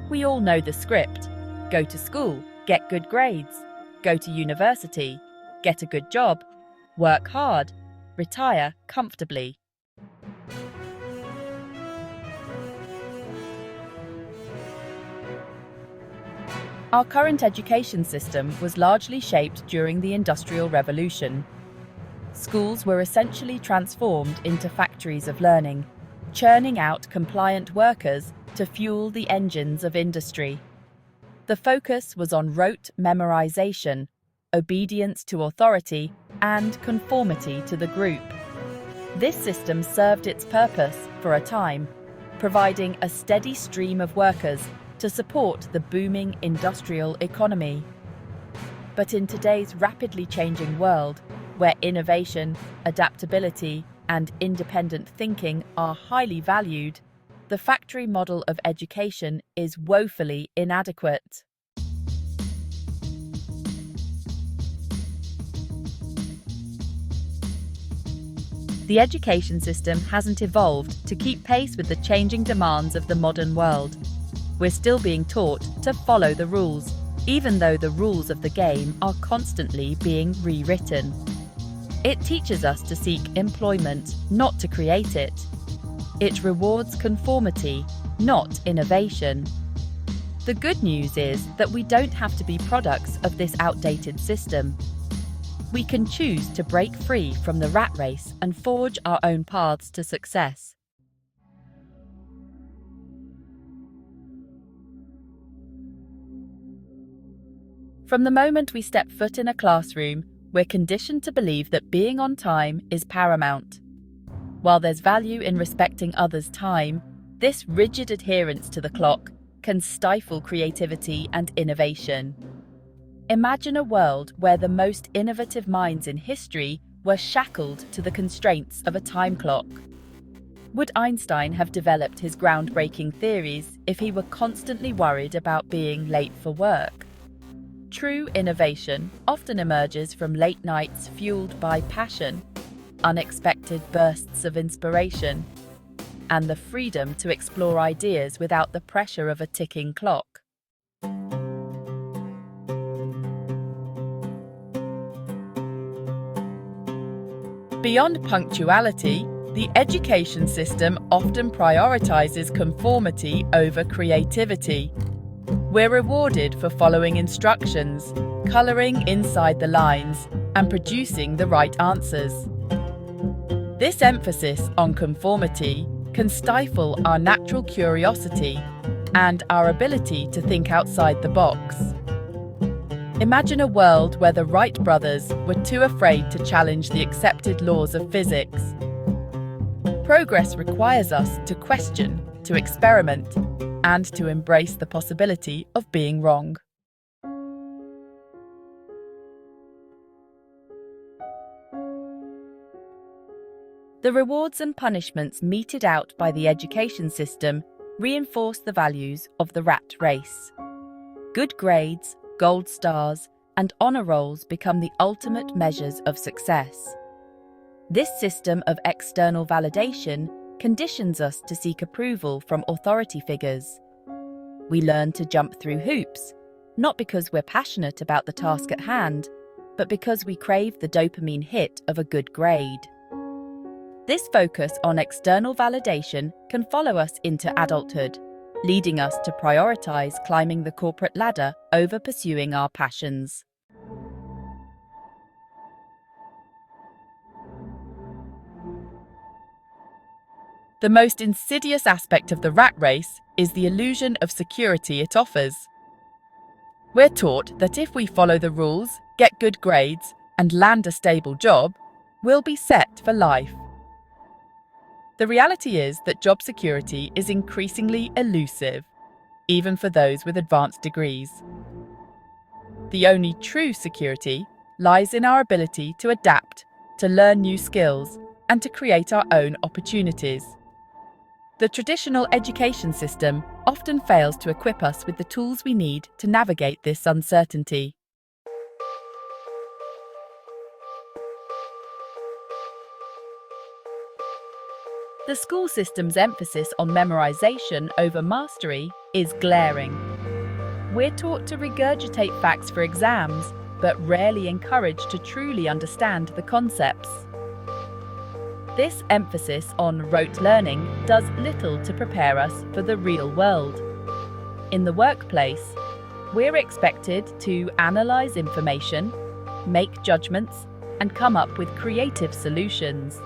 We all know the script. Go to school, get good grades. Go to university, get a good job. Work hard, retire comfortably. Our current education system was largely shaped during the Industrial Revolution. Schools were essentially transformed into factories of learning, churning out compliant workers to fuel the engines of industry. The focus was on rote memorization, obedience to authority, and conformity to the group. This system served its purpose for a time, providing a steady stream of workers to support the booming industrial economy. But in today's rapidly changing world, where innovation, adaptability, and independent thinking are highly valued, the factory model of education is woefully inadequate. The education system hasn't evolved to keep pace with the changing demands of the modern world. We're still being taught to follow the rules, even though the rules of the game are constantly being rewritten. It teaches us to seek employment, not to create it. It rewards conformity, not innovation. The good news is that we don't have to be products of this outdated system. We can choose to break free from the rat race and forge our own paths to success. From the moment we step foot in a classroom, we're conditioned to believe that being on time is paramount. While there's value in respecting others' time, this rigid adherence to the clock can stifle creativity and innovation. Imagine a world where the most innovative minds in history were shackled to the constraints of a time clock. Would Einstein have developed his groundbreaking theories if he were constantly worried about being late for work? True innovation often emerges from late nights fueled by passion, unexpected bursts of inspiration, and the freedom to explore ideas without the pressure of a ticking clock. Beyond punctuality, the education system often prioritizes conformity over creativity. We're rewarded for following instructions, coloring inside the lines, and producing the right answers. This emphasis on conformity can stifle our natural curiosity and our ability to think outside the box. Imagine a world where the Wright brothers were too afraid to challenge the accepted laws of physics. Progress requires us to question, to experiment, and to embrace the possibility of being wrong. The rewards and punishments meted out by the education system reinforce the values of the rat race. Good grades, gold stars, and honour rolls become the ultimate measures of success. This system of external validation conditions us to seek approval from authority figures. We learn to jump through hoops, not because we're passionate about the task at hand, but because we crave the dopamine hit of a good grade. This focus on external validation can follow us into adulthood, leading us to prioritize climbing the corporate ladder over pursuing our passions. The most insidious aspect of the rat race is the illusion of security it offers. We're taught that if we follow the rules, get good grades, and land a stable job, we'll be set for life. The reality is that job security is increasingly elusive, even for those with advanced degrees. The only true security lies in our ability to adapt, to learn new skills, and to create our own opportunities. The traditional education system often fails to equip us with the tools we need to navigate this uncertainty. The school system's emphasis on memorization over mastery is glaring. We're taught to regurgitate facts for exams, but rarely encouraged to truly understand the concepts. This emphasis on rote learning does little to prepare us for the real world. In the workplace, we're expected to analyze information, make judgments, and come up with creative solutions.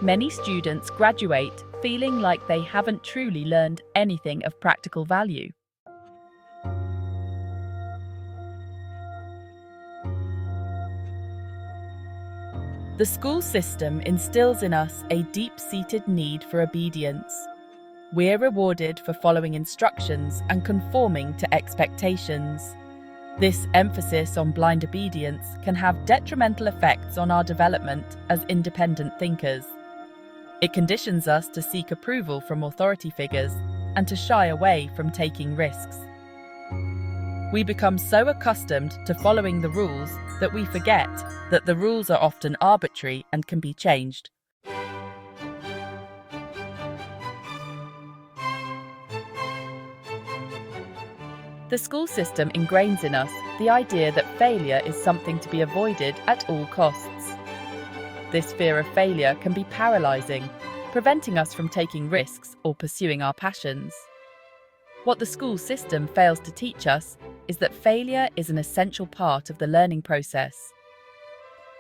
Many students graduate feeling like they haven't truly learned anything of practical value. The school system instills in us a deep-seated need for obedience. We're rewarded for following instructions and conforming to expectations. This emphasis on blind obedience can have detrimental effects on our development as independent thinkers. It conditions us to seek approval from authority figures and to shy away from taking risks. We become so accustomed to following the rules that we forget that the rules are often arbitrary and can be changed. The school system ingrains in us the idea that failure is something to be avoided at all costs. This fear of failure can be paralyzing, preventing us from taking risks or pursuing our passions. What the school system fails to teach us is that failure is an essential part of the learning process.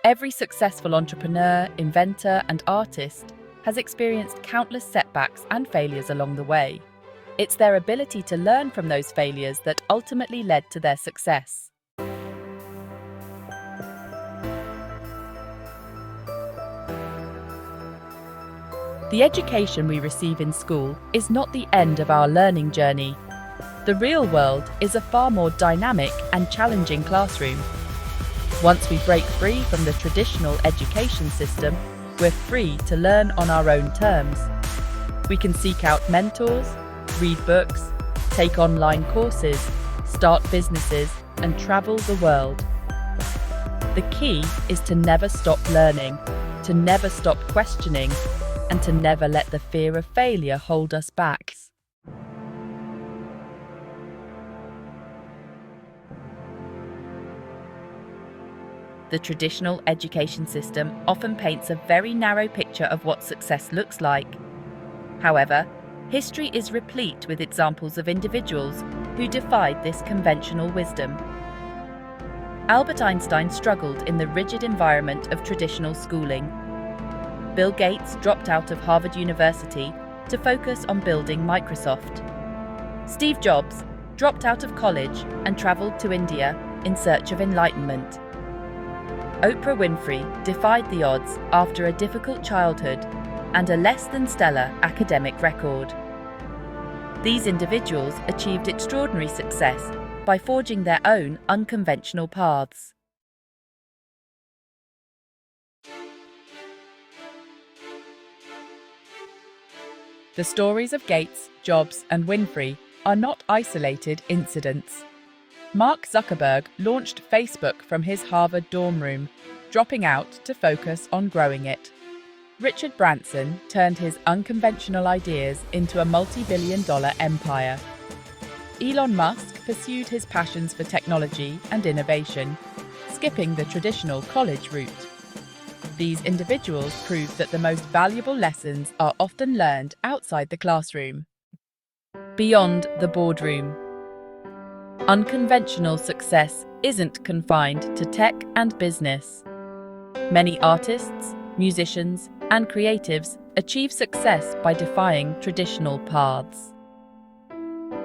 Every successful entrepreneur, inventor, and artist has experienced countless setbacks and failures along the way. It's their ability to learn from those failures that ultimately led to their success. The education we receive in school is not the end of our learning journey. The real world is a far more dynamic and challenging classroom. Once we break free from the traditional education system, we're free to learn on our own terms. We can seek out mentors, read books, take online courses, start businesses, and travel the world. The key is to never stop learning, to never stop questioning, and to never let the fear of failure hold us back. The traditional education system often paints a very narrow picture of what success looks like. However, history is replete with examples of individuals who defied this conventional wisdom. Albert Einstein struggled in the rigid environment of traditional schooling. Bill Gates dropped out of Harvard University to focus on building Microsoft. Steve Jobs dropped out of college and traveled to India in search of enlightenment. Oprah Winfrey defied the odds after a difficult childhood and a less than stellar academic record. These individuals achieved extraordinary success by forging their own unconventional paths. The stories of Gates, Jobs, and Winfrey are not isolated incidents. Mark Zuckerberg launched Facebook from his Harvard dorm room, dropping out to focus on growing it. Richard Branson turned his unconventional ideas into a multi-billion-dollar empire. Elon Musk pursued his passions for technology and innovation, skipping the traditional college route. These individuals proved that the most valuable lessons are often learned outside the classroom. Beyond the boardroom. Unconventional success isn't confined to tech and business. Many artists, musicians, and creatives achieve success by defying traditional paths.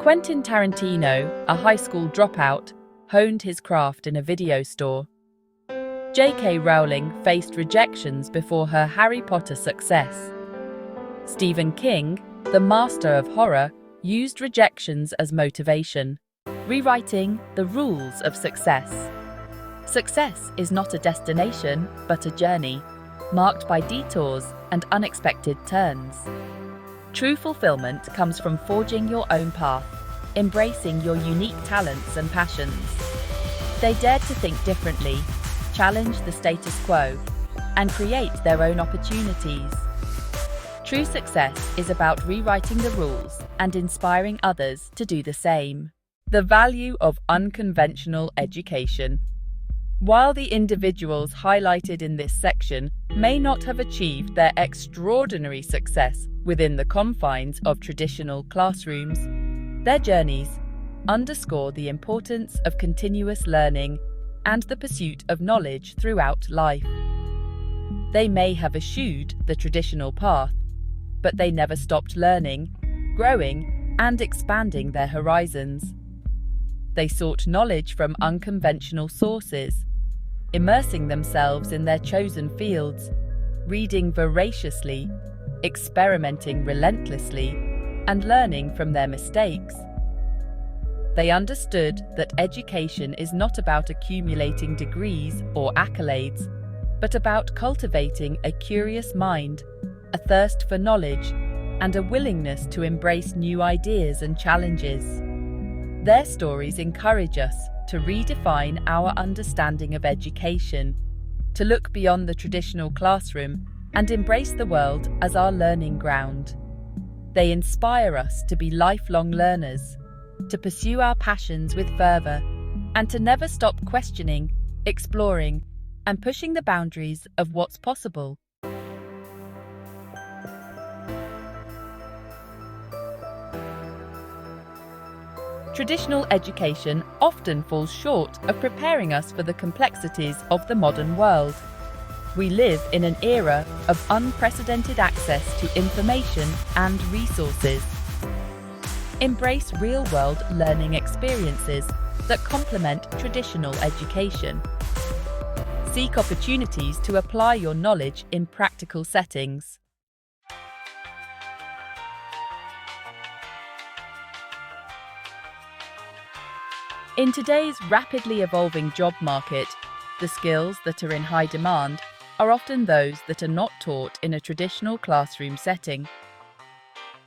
Quentin Tarantino, a high school dropout, honed his craft in a video store. J.K. Rowling faced rejections before her Harry Potter success. Stephen King, the master of horror, used rejections as motivation, rewriting the rules of success. Success is not a destination, but a journey, marked by detours and unexpected turns. True fulfillment comes from forging your own path, embracing your unique talents and passions. They dared to think differently, challenge the status quo, and create their own opportunities. True success is about rewriting the rules and inspiring others to do the same. The value of unconventional education. While the individuals highlighted in this section may not have achieved their extraordinary success within the confines of traditional classrooms, their journeys underscore the importance of continuous learning and the pursuit of knowledge throughout life. They may have eschewed the traditional path, but they never stopped learning, growing, and expanding their horizons. They sought knowledge from unconventional sources, immersing themselves in their chosen fields, reading voraciously, experimenting relentlessly, and learning from their mistakes. They understood that education is not about accumulating degrees or accolades, but about cultivating a curious mind, a thirst for knowledge, and a willingness to embrace new ideas and challenges. Their stories encourage us to redefine our understanding of education, to look beyond the traditional classroom and embrace the world as our learning ground. They inspire us to be lifelong learners, to pursue our passions with fervor, and to never stop questioning, exploring, and pushing the boundaries of what's possible. Traditional education often falls short of preparing us for the complexities of the modern world. We live in an era of unprecedented access to information and resources. Embrace real-world learning experiences that complement traditional education. Seek opportunities to apply your knowledge in practical settings. In today's rapidly evolving job market, the skills that are in high demand are often those that are not taught in a traditional classroom setting.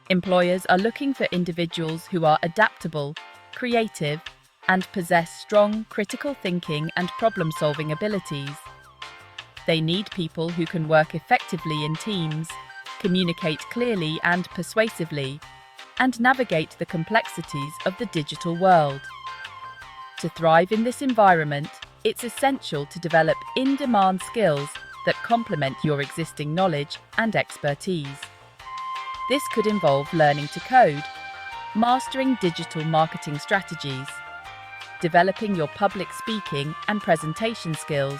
Employers are looking for individuals who are adaptable, creative, and possess strong critical thinking and problem-solving abilities. They need people who can work effectively in teams, communicate clearly and persuasively, and navigate the complexities of the digital world. To thrive in this environment, it's essential to develop in-demand skills that complement your existing knowledge and expertise. This could involve learning to code, mastering digital marketing strategies, developing your public speaking and presentation skills,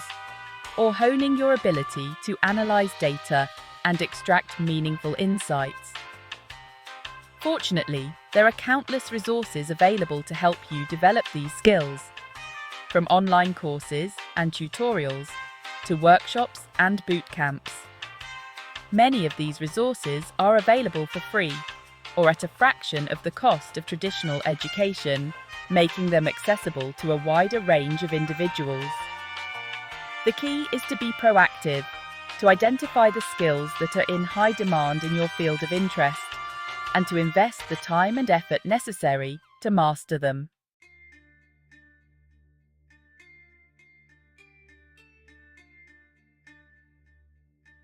or honing your ability to analyze data and extract meaningful insights. Fortunately, there are countless resources available to help you develop these skills, from online courses and tutorials to workshops and boot camps. Many of these resources are available for free or at a fraction of the cost of traditional education, making them accessible to a wider range of individuals. The key is to be proactive, to identify the skills that are in high demand in your field of interest, and to invest the time and effort necessary to master them.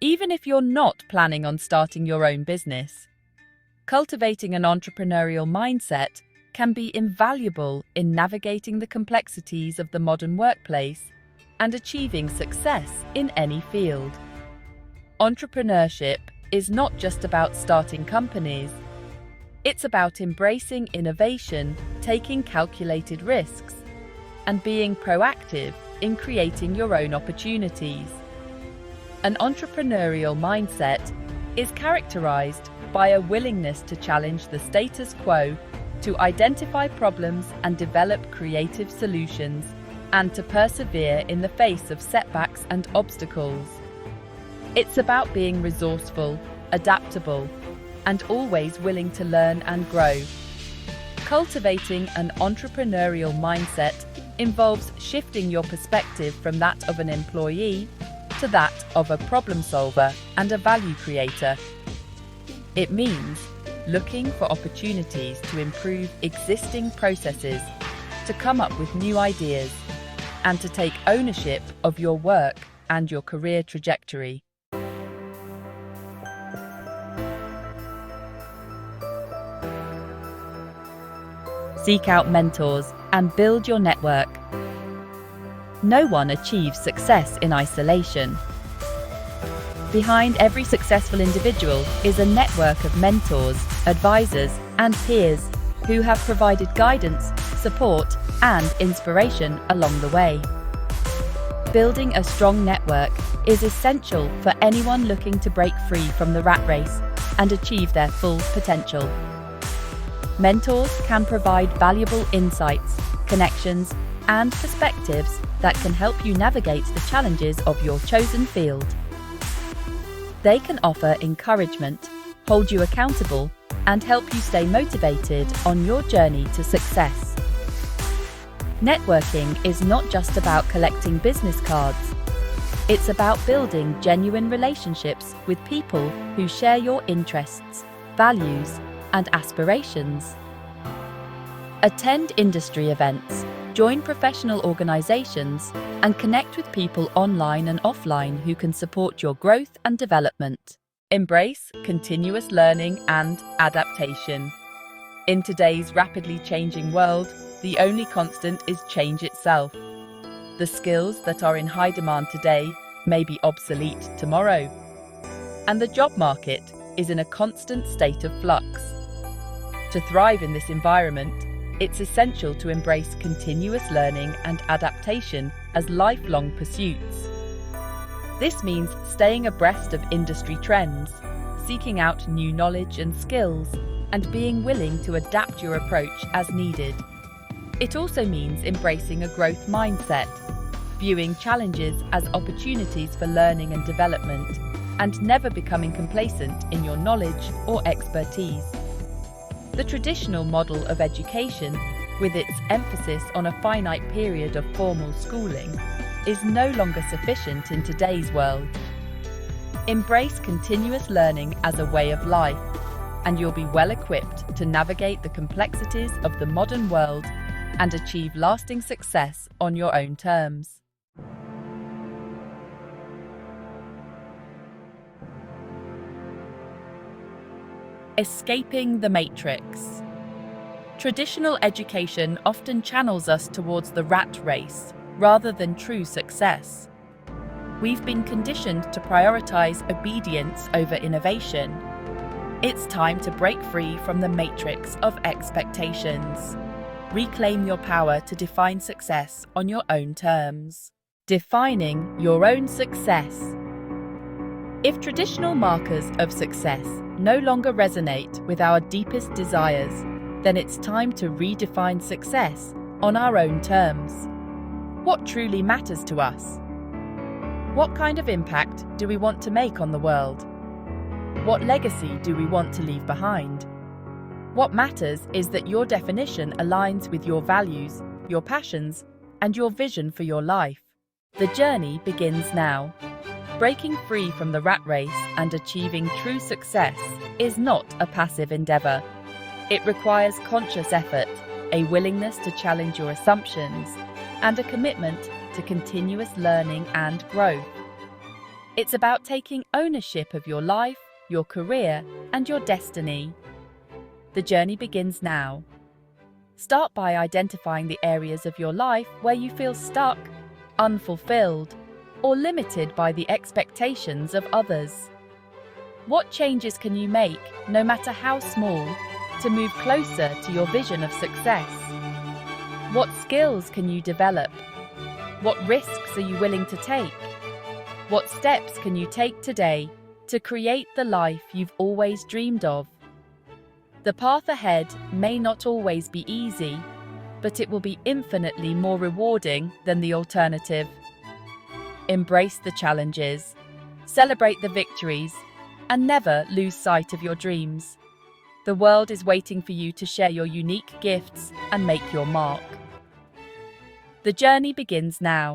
Even if you're not planning on starting your own business, cultivating an entrepreneurial mindset can be invaluable in navigating the complexities of the modern workplace and achieving success in any field. Entrepreneurship is not just about starting companies. It's about embracing innovation, taking calculated risks, and being proactive in creating your own opportunities. An entrepreneurial mindset is characterized by a willingness to challenge the status quo, to identify problems and develop creative solutions, and to persevere in the face of setbacks and obstacles. It's about being resourceful, adaptable, and always willing to learn and grow. Cultivating an entrepreneurial mindset involves shifting your perspective from that of an employee to that of a problem solver and a value creator. It means looking for opportunities to improve existing processes, to come up with new ideas, and to take ownership of your work and your career trajectory. seek out mentors, and build your network. No one achieves success in isolation. Behind every successful individual is a network of mentors, advisors, and peers who have provided guidance, support, and inspiration along the way. Building a strong network is essential for anyone looking to break free from the rat race and achieve their full potential. Mentors can provide valuable insights, connections, and perspectives that can help you navigate the challenges of your chosen field. They can offer encouragement, hold you accountable, and help you stay motivated on your journey to success. Networking is not just about collecting business cards. It's about building genuine relationships with people who share your interests, values, and aspirations. Attend industry events, join professional organizations, and connect with people online and offline who can support your growth and development. Embrace continuous learning and adaptation. In today's rapidly changing world, the only constant is change itself. The skills that are in high demand today may be obsolete tomorrow. And the job market is in a constant state of flux. To thrive in this environment, it's essential to embrace continuous learning and adaptation as lifelong pursuits. This means staying abreast of industry trends, seeking out new knowledge and skills, and being willing to adapt your approach as needed. It also means embracing a growth mindset, viewing challenges as opportunities for learning and development, and never becoming complacent in your knowledge or expertise. The traditional model of education, with its emphasis on a finite period of formal schooling, is no longer sufficient in today's world. Embrace continuous learning as a way of life, and you'll be well equipped to navigate the complexities of the modern world and achieve lasting success on your own terms. Escaping the matrix. Traditional education often channels us towards the rat race rather than true success. We've been conditioned to prioritize obedience over innovation. It's time to break free from the matrix of expectations. Reclaim your power to define success on your own terms. Defining your own success. If traditional markers of success no longer resonate with our deepest desires, then it's time to redefine success on our own terms. What truly matters to us? What kind of impact do we want to make on the world? What legacy do we want to leave behind? What matters is that your definition aligns with your values, your passions, and your vision for your life. The journey begins now. Breaking free from the rat race and achieving true success is not a passive endeavor. It requires conscious effort, a willingness to challenge your assumptions, and a commitment to continuous learning and growth. It's about taking ownership of your life, your career, and your destiny. The journey begins now. Start by identifying the areas of your life where you feel stuck, unfulfilled, or limited by the expectations of others. What changes can you make, no matter how small, to move closer to your vision of success? What skills can you develop? What risks are you willing to take? What steps can you take today to create the life you've always dreamed of? The path ahead may not always be easy, but it will be infinitely more rewarding than the alternative. Embrace the challenges, celebrate the victories, and never lose sight of your dreams. The world is waiting for you to share your unique gifts and make your mark. The journey begins now.